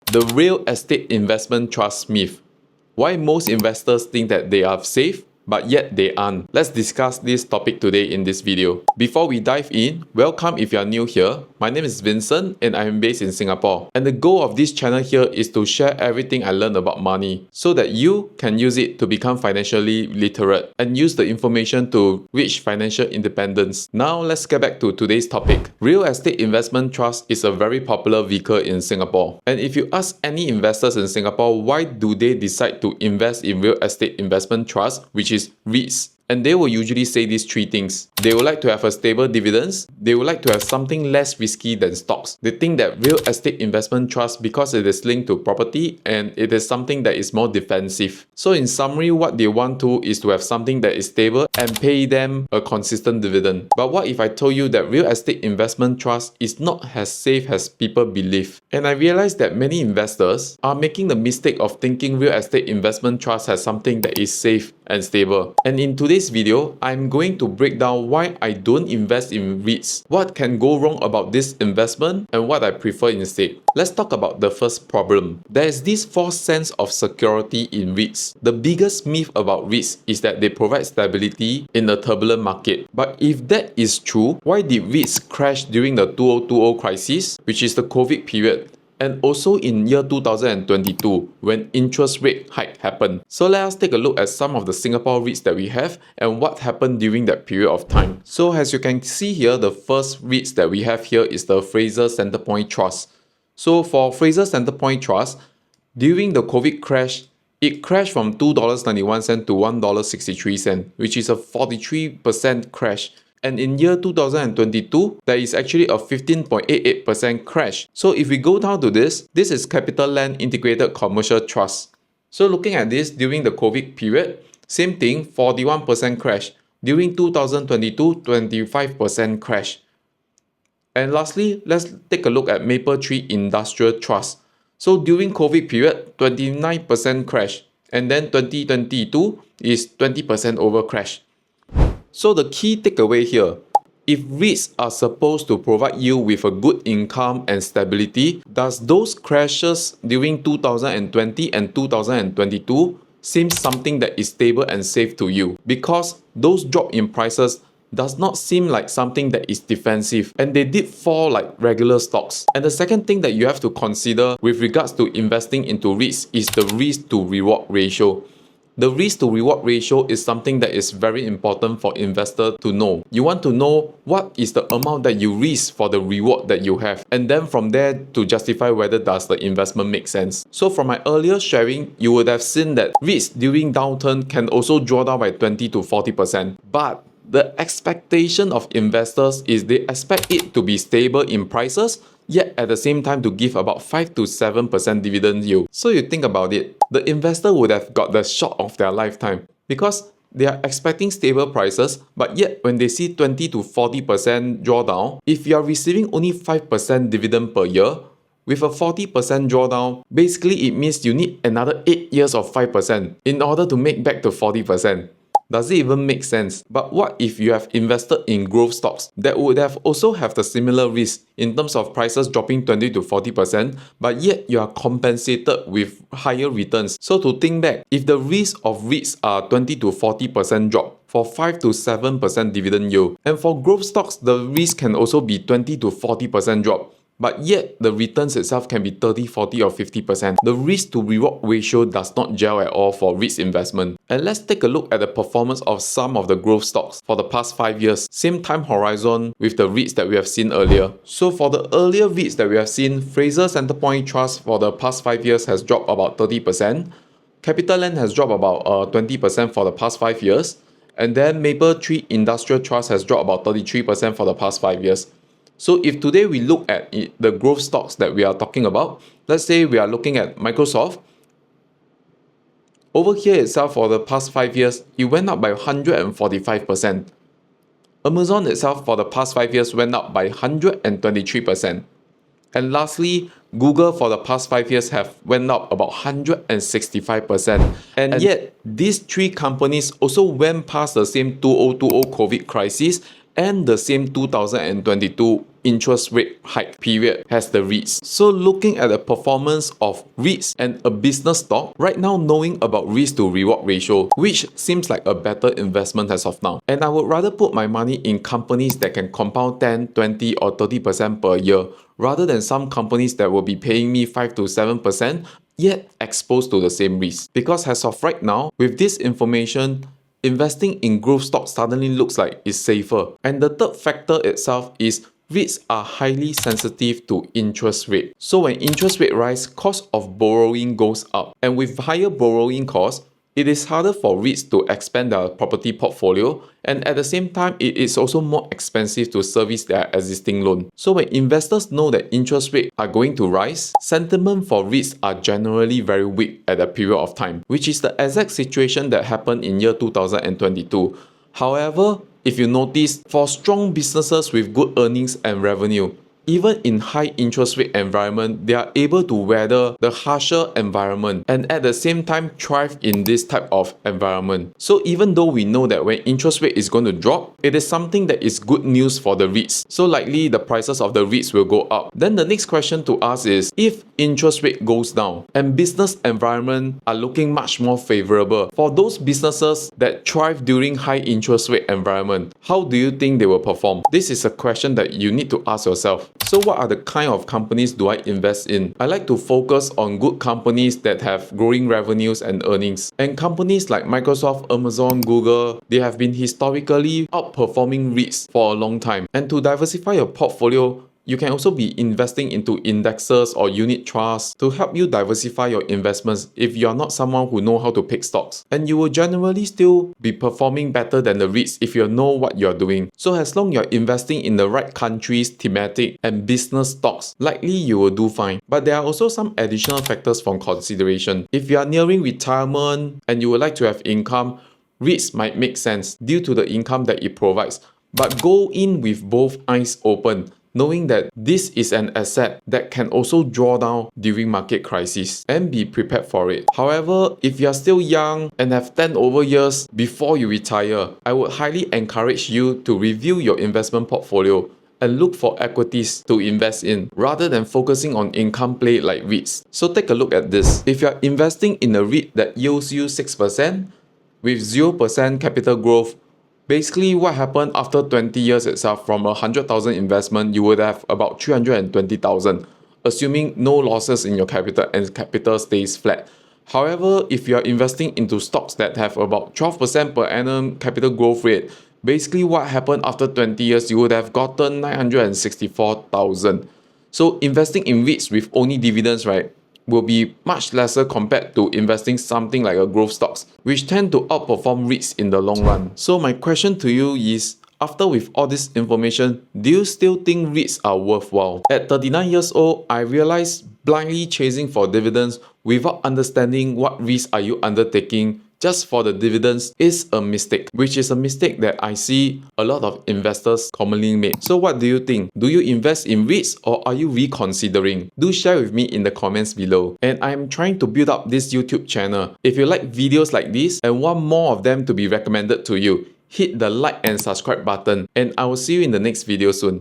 The real estate investment trust myth. Why most investors think that they are safe, but yet they aren't. Let's discuss this topic today in this video. Before we dive in, welcome if you are new here. My name is Vincent and I am based in Singapore. And the goal of this channel here is to share everything I learned about money so that you can use it to become financially literate and use the information to reach financial independence. Now let's get back to today's topic. Real estate investment trust is a very popular vehicle in Singapore. And if you ask any investors in Singapore why do they decide to invest in real estate investment trust, which is REITs, and they will usually say these three things. They would like to have a stable dividends. They would like to have something less risky than stocks. They think that real estate investment trust, because it is linked to property and it is something that is more defensive. So in summary, what they want to is to have something that is stable and pay them a consistent dividend. But what if I told you that real estate investment trust is not as safe as people believe? And I realized that many investors are making the mistake of thinking real estate investment trust has something that is safe and stable. And in today's video, I'm going to break down why I don't invest in REITs, what can go wrong about this investment, and what I prefer instead. Let's talk about the first problem. There is this false sense of security in REITs. The biggest myth about REITs is that they provide stability in a turbulent market. But if that is true, why did REITs crash during the 2020 crisis, which is the COVID period? And also in year 2022 when interest rate hike happened. So let us take a look at some of the Singapore REITs that we have and what happened during that period of time. So as you can see here, the first REITs that we have here is the Fraser Centrepoint Trust. So for Fraser Centrepoint Trust, during the COVID crash, it crashed from $2.91 to $1.63, which is a 43% crash. And in year 2022, there is actually a 15.88% crash. So if we go down to this is CapitaLand Integrated Commercial Trust. So looking at this during the COVID period, same thing, 41% crash. During 2022, 25% crash. And lastly, let's take a look at Mapletree Industrial Trust. So during COVID period, 29% crash. And then 2022 is 20% over crash. So the key takeaway here, if REITs are supposed to provide you with a good income and stability, does those crashes during 2020 and 2022 seem something that is stable and safe to you? Because those drop in prices does not seem like something that is defensive, and they did fall like regular stocks. And the second thing that you have to consider with regards to investing into REITs is the risk to reward ratio. The risk to reward ratio is something that is very important for investors to know. You want to know what is the amount that you risk for the reward that you have, and then from there to justify whether does the investment make sense. So from my earlier sharing, you would have seen that REITs during downturn can also draw down by 20 to 40%. But the expectation of investors is they expect it to be stable in prices, yet at the same time to give about 5 to 7% dividend yield. So you think about it, the investor would have got the shock of their lifetime because they are expecting stable prices, but yet when they see 20 to 40% drawdown, if you are receiving only 5% dividend per year, with a 40% drawdown, basically it means you need another 8 years of 5% in order to make back to 40%. Does it even make sense? But what if you have invested in growth stocks that would have also have the similar risk in terms of prices dropping 20 to 40%, but yet you are compensated with higher returns? So to think back, if the risk of REITs are 20 to 40% drop for 5 to 7% dividend yield, and for growth stocks, the risk can also be 20 to 40% drop, but yet the returns itself can be 30, 40 or 50%. The risk to reward ratio does not gel at all for REITs investment. And let's take a look at the performance of some of the growth stocks for the past 5 years. Same time horizon with the REITs that we have seen earlier. So for the earlier REITs that we have seen, Fraser Centrepoint Trust for the past 5 years has dropped about 30%. CapitaLand has dropped about 20% for the past 5 years. And then Mapletree Industrial Trust has dropped about 33% for the past 5 years. So if today we look at the growth stocks that we are talking about, let's say we are looking at Microsoft. Over here itself for the past 5 years, it went up by 145%. Amazon itself for the past 5 years went up by 123%. And lastly, Google for the past 5 years have went up about 165%. And yet, these three companies also went past the same 2020 COVID crisis and the same 2022 interest rate hike period has the REITs. So looking at the performance of REITs and a business stock, right now knowing about risk to reward ratio, which seems like a better investment as of now. And I would rather put my money in companies that can compound 10, 20 or 30% per year, rather than some companies that will be paying me 5 to 7%, yet exposed to the same risk. Because as of right now, with this information, investing in growth stocks suddenly looks like it's safer. And the third factor itself is REITs are highly sensitive to interest rate. So when interest rate rise, cost of borrowing goes up. And with higher borrowing costs, it is harder for REITs to expand their property portfolio, and at the same time, it is also more expensive to service their existing loan. So when investors know that interest rates are going to rise, sentiment for REITs are generally very weak at a period of time, which is the exact situation that happened in year 2022. However, if you notice, for strong businesses with good earnings and revenue, even in high interest rate environment, they are able to weather the harsher environment and at the same time thrive in this type of environment. So even though we know that when interest rate is going to drop, it is something that is good news for the REITs. So likely the prices of the REITs will go up. Then the next question to ask is, if interest rate goes down and business environment are looking much more favorable, for those businesses that thrive during high interest rate environment, how do you think they will perform? This is a question that you need to ask yourself. So what are the kind of companies do I invest in? I like to focus on good companies that have growing revenues and earnings. And companies like Microsoft, Amazon, Google, they have been historically outperforming REITs for a long time. And to diversify your portfolio, you can also be investing into indexes or unit trusts to help you diversify your investments if you are not someone who know how to pick stocks. And you will generally still be performing better than the REITs if you know what you're doing. So as long you're investing in the right countries, thematic and business stocks, likely you will do fine. But there are also some additional factors for consideration. If you are nearing retirement and you would like to have income, REITs might make sense due to the income that it provides. But go in with both eyes open, knowing that this is an asset that can also draw down during market crisis, and be prepared for it. However, if you are still young and have 10 over years before you retire, I would highly encourage you to review your investment portfolio and look for equities to invest in rather than focusing on income play like REITs. So take a look at this. If you are investing in a REIT that yields you 6% with 0% capital growth, basically what happened after 20 years itself, from a 100,000 investment, you would have about 320,000, assuming no losses in your capital and capital stays flat. However, if you are investing into stocks that have about 12% per annum capital growth rate, basically what happened after 20 years, you would have gotten 964,000. So investing in REITs with only dividends, right, will be much lesser compared to investing something like a growth stocks, which tend to outperform REITs in the long run. So my question to you is, after with all this information, do you still think REITs are worthwhile? At 39 years old, I realized blindly chasing for dividends without understanding what risks are you undertaking just for the dividends is a mistake, which is a mistake that I see a lot of investors commonly make. So what do you think? Do you invest in REITs or are you reconsidering? Do share with me in the comments below. And I'm trying to build up this YouTube channel. If you like videos like this and want more of them to be recommended to you, hit the like and subscribe button, and I will see you in the next video soon.